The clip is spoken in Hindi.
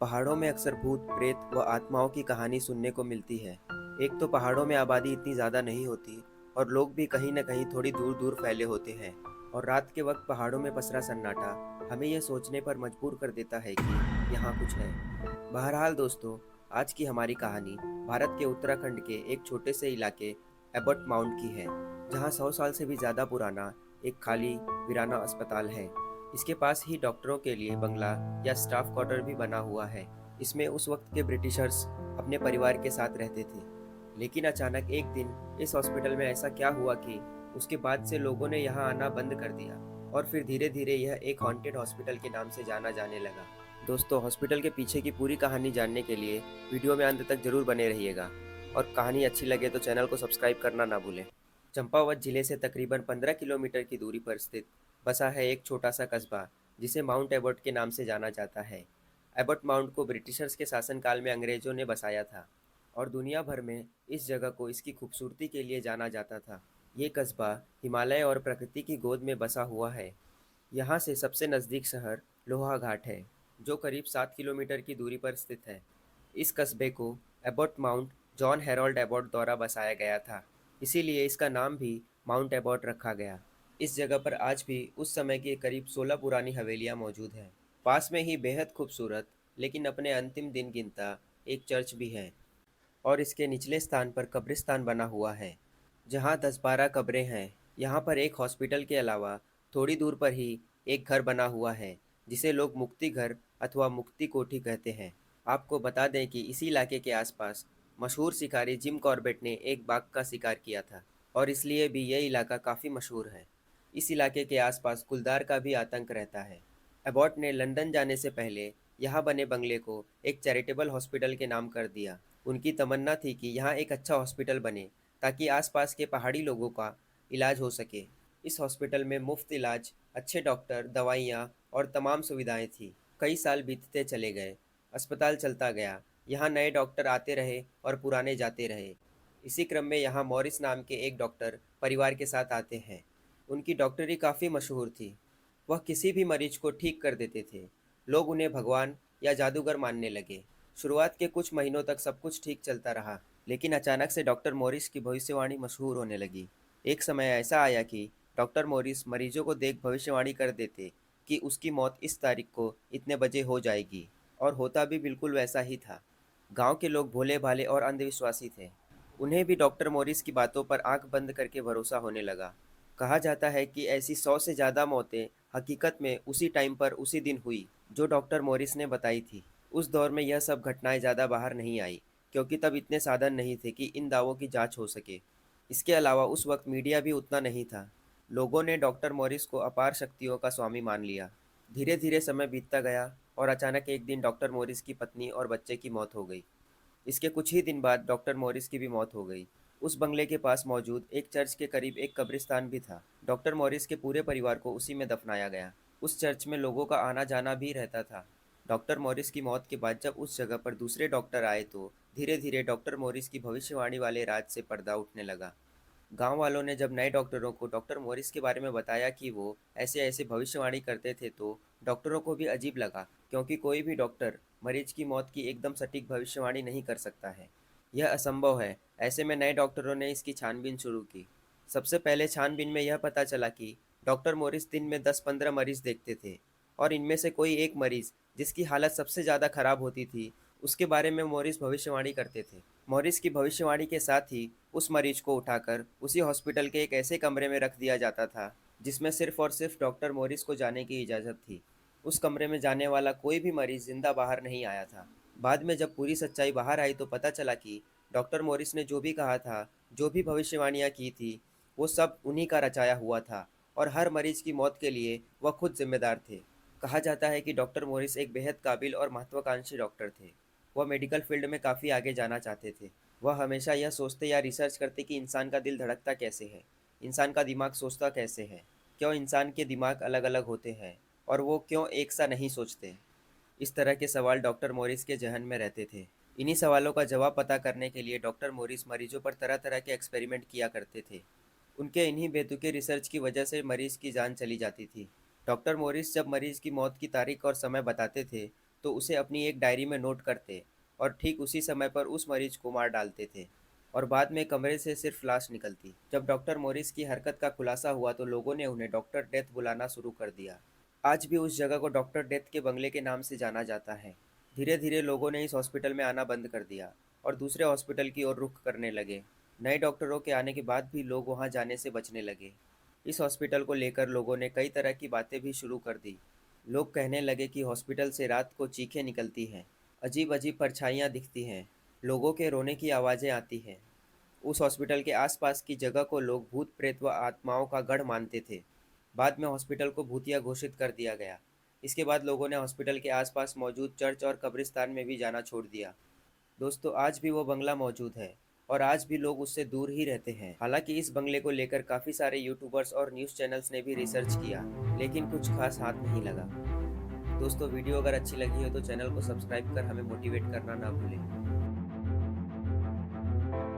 पहाड़ों में अक्सर भूत, प्रेत व आत्माओं की कहानी सुनने को मिलती है। एक तो पहाड़ों में आबादी इतनी ज़्यादा नहीं होती और लोग भी कहीं न कहीं थोड़ी दूर-दूर फैले होते हैं। और रात के वक्त पहाड़ों में पसरा सन्नाटा हमें ये सोचने पर मजबूर कर देता है कि यहाँ कुछ है। बहरहाल दोस्तों, आज की हमारी कहानी भारत के उत्तराखंड के एक छोटे से इलाके एबट माउंट की है, जहाँ 100 साल से भी ज़्यादा पुराना एक खाली वीराना अस्पताल है। इसके पास ही डॉक्टरों के लिए बंगला या स्टाफ क्वार्टर भी बना हुआ है। इसमें उस वक्त के ब्रिटिशर्स अपने परिवार के साथ रहते थे। लेकिन अचानक एक दिन इस हॉस्पिटल में ऐसा क्या हुआ कि उसके बाद से लोगों ने यहाँ आना बंद कर दिया और फिर धीरे धीरे यह एक हॉन्टेड हॉस्पिटल के नाम से जाना जाने लगा। दोस्तों, हॉस्पिटल के पीछे की पूरी कहानी जानने के लिए वीडियो में अंत तक जरूर बने रहिएगा और कहानी अच्छी लगे तो चैनल को सब्सक्राइब करना ना भूलें। चंपावत जिले से तकरीबन 15 किलोमीटर की दूरी पर स्थित बसा है एक छोटा सा कस्बा, जिसे माउंट एबॉट के नाम से जाना जाता है। एबॉट माउंट को ब्रिटिशर्स के शासनकाल में अंग्रेजों ने बसाया था और दुनिया भर में इस जगह को इसकी खूबसूरती के लिए जाना जाता था। ये कस्बा हिमालय और प्रकृति की गोद में बसा हुआ है। यहाँ से सबसे नज़दीक शहर लोहाघाट है, जो करीब 7 किलोमीटर की दूरी पर स्थित है। इस कस्बे को Abbott mount John Harold Abbott द्वारा बसाया गया था, इसीलिए इसका नाम भी माउंट एबॉट रखा गया। इस जगह पर आज भी उस समय की करीब 16 पुरानी हवेलियां मौजूद हैं। पास में ही बेहद खूबसूरत लेकिन अपने अंतिम दिन गिनता एक चर्च भी है और इसके निचले स्थान पर कब्रिस्तान बना हुआ है, जहाँ 10-12 कब्रें हैं। यहाँ पर एक हॉस्पिटल के अलावा थोड़ी दूर पर ही एक घर बना हुआ है, जिसे लोग मुक्ति घर अथवा मुक्ति कोठी कहते हैं। आपको बता दें कि इसी इलाके के आसपास मशहूर शिकारी जिम कॉर्बेट ने एक बाघ का शिकार किया था और इसलिए भी यह इलाका काफ़ी मशहूर है। इस इलाके के आसपास गुलदार का भी आतंक रहता है। एबॉट ने लंदन जाने से पहले यहाँ बने बंगले को एक चैरिटेबल हॉस्पिटल के नाम कर दिया। उनकी तमन्ना थी कि यहाँ एक अच्छा हॉस्पिटल बने ताकि आसपास के पहाड़ी लोगों का इलाज हो सके। इस हॉस्पिटल में मुफ्त इलाज, अच्छे डॉक्टर, दवाइयाँ और तमाम सुविधाएं थी। कई साल बीतते चले गए, अस्पताल चलता गया, यहाँ नए डॉक्टर आते रहे और पुराने जाते रहे। इसी क्रम में यहाँ मॉरिस नाम के एक डॉक्टर परिवार के साथ आते हैं। उनकी डॉक्टरी काफ़ी मशहूर थी। वह किसी भी मरीज को ठीक कर देते थे। लोग उन्हें भगवान या जादूगर मानने लगे। शुरुआत के कुछ महीनों तक सब कुछ ठीक चलता रहा, लेकिन अचानक से डॉक्टर मॉरिस की भविष्यवाणी मशहूर होने लगी। एक समय ऐसा आया कि डॉक्टर मॉरिस मरीजों को देख भविष्यवाणी कर देते कि उसकी मौत इस तारीख को इतने बजे हो जाएगी, और होता भी बिल्कुल वैसा ही था। गांव के लोग भोले भाले और अंधविश्वासी थे। उन्हें भी डॉक्टर मॉरिस की बातों पर आंख बंद करके भरोसा होने लगा। कहा जाता है कि ऐसी 100 से ज़्यादा मौतें हकीकत में उसी टाइम पर उसी दिन हुई जो डॉक्टर मॉरिस ने बताई थी। उस दौर में यह सब घटनाएं ज़्यादा बाहर नहीं आई, क्योंकि तब इतने साधन नहीं थे कि इन दावों की जांच हो सके। इसके अलावा उस वक्त मीडिया भी उतना नहीं था। लोगों ने डॉक्टर मॉरिस को अपार शक्तियों का स्वामी मान लिया। धीरे धीरे समय बीतता गया और अचानक एक दिन डॉक्टर मॉरिस की पत्नी और बच्चे की मौत हो गई। इसके कुछ ही दिन बाद डॉक्टर मॉरिस की भी मौत हो गई। उस बंगले के पास मौजूद एक चर्च के करीब एक कब्रिस्तान भी था। डॉक्टर मॉरिस के पूरे परिवार को उसी में दफनाया गया। उस चर्च में लोगों का आना जाना भी रहता था। डॉक्टर मॉरिस की मौत के बाद जब उस जगह पर दूसरे डॉक्टर आए तो धीरे धीरे डॉक्टर मॉरिस की भविष्यवाणी वाले राज से पर्दा उठने लगा। गांव वालों ने जब नए डॉक्टरों को डॉक्टर मॉरिस के बारे में बताया कि वो ऐसे ऐसे भविष्यवाणी करते थे, तो डॉक्टरों को भी अजीब लगा, क्योंकि कोई भी डॉक्टर मरीज की मौत की एकदम सटीक भविष्यवाणी नहीं कर सकता है। यह असंभव है। ऐसे में नए डॉक्टरों ने इसकी छानबीन शुरू की। सबसे पहले छानबीन में यह पता चला कि डॉक्टर मॉरिस दिन में 10-15 मरीज देखते थे और इनमें से कोई एक मरीज जिसकी हालत सबसे ज़्यादा खराब होती थी, उसके बारे में मॉरिस भविष्यवाणी करते थे। मॉरिस की भविष्यवाणी के साथ ही उस मरीज को उठाकर उसी हॉस्पिटल के एक ऐसे कमरे में रख दिया जाता था जिसमें सिर्फ और सिर्फ डॉक्टर मॉरिस को जाने की इजाज़त थी। उस कमरे में जाने वाला कोई भी मरीज जिंदा बाहर नहीं आया था। बाद में जब पूरी सच्चाई बाहर आई तो पता चला कि डॉक्टर मॉरिस ने जो भी कहा था, जो भी भविष्यवाणियाँ की थी, वो सब उन्हीं का रचाया हुआ था और हर मरीज की मौत के लिए वह खुद जिम्मेदार थे। कहा जाता है कि डॉक्टर मॉरिस एक बेहद काबिल और महत्वाकांक्षी डॉक्टर थे। वह मेडिकल फील्ड में काफ़ी आगे जाना चाहते थे। वह हमेशा यह सोचते या रिसर्च करते कि इंसान का दिल धड़कता कैसे है, इंसान का दिमाग सोचता कैसे है, क्यों इंसान के दिमाग अलग अलग होते हैं और वो क्यों एक सा नहीं सोचते। इस तरह के सवाल डॉक्टर मॉरिस के जहन में रहते थे। इन्हीं सवालों का जवाब पता करने के लिए डॉक्टर मॉरिस मरीजों पर तरह तरह के एक्सपेरिमेंट किया करते थे। उनके इन्हीं बेतुके रिसर्च की वजह से मरीज की जान चली जाती थी। डॉक्टर मॉरिस जब मरीज की मौत की तारीख और समय बताते थे तो उसे अपनी एक डायरी में नोट करते और ठीक उसी समय पर उस मरीज को मार डालते थे और बाद में कमरे से सिर्फ लाश निकलती। जब डॉक्टर मॉरिस की हरकत का खुलासा हुआ तो लोगों ने उन्हें डॉक्टर डेथ बुलाना शुरू कर दिया। आज भी उस जगह को डॉक्टर डेथ के बंगले के नाम से जाना जाता है। धीरे धीरे लोगों ने इस हॉस्पिटल में आना बंद कर दिया और दूसरे हॉस्पिटल की ओर रुख करने लगे। नए डॉक्टरों के आने के बाद भी लोग वहां जाने से बचने लगे। इस हॉस्पिटल को लेकर लोगों ने कई तरह की बातें भी शुरू कर दी। लोग कहने लगे कि हॉस्पिटल से रात को चीखें निकलती हैं, अजीब अजीब परछाइयाँ दिखती हैं, लोगों के रोने की आवाज़ें आती हैं। उस हॉस्पिटल के आसपास की जगह को लोग भूत प्रेत व आत्माओं का गढ़ मानते थे। बाद में हॉस्पिटल को भूतिया घोषित कर दिया गया। इसके बाद लोगों ने हॉस्पिटल के आसपास मौजूद चर्च और कब्रिस्तान में भी जाना छोड़ दिया। दोस्तों, आज भी वो बंगला मौजूद है और आज भी लोग उससे दूर ही रहते हैं। हालांकि इस बंगले को लेकर काफ़ी सारे यूट्यूबर्स और न्यूज़ चैनल्स ने भी रिसर्च किया, लेकिन कुछ खास हाथ नहीं लगा। दोस्तों, वीडियो अगर अच्छी लगी हो तो चैनल को सब्सक्राइब कर हमें मोटिवेट करना ना भूलें।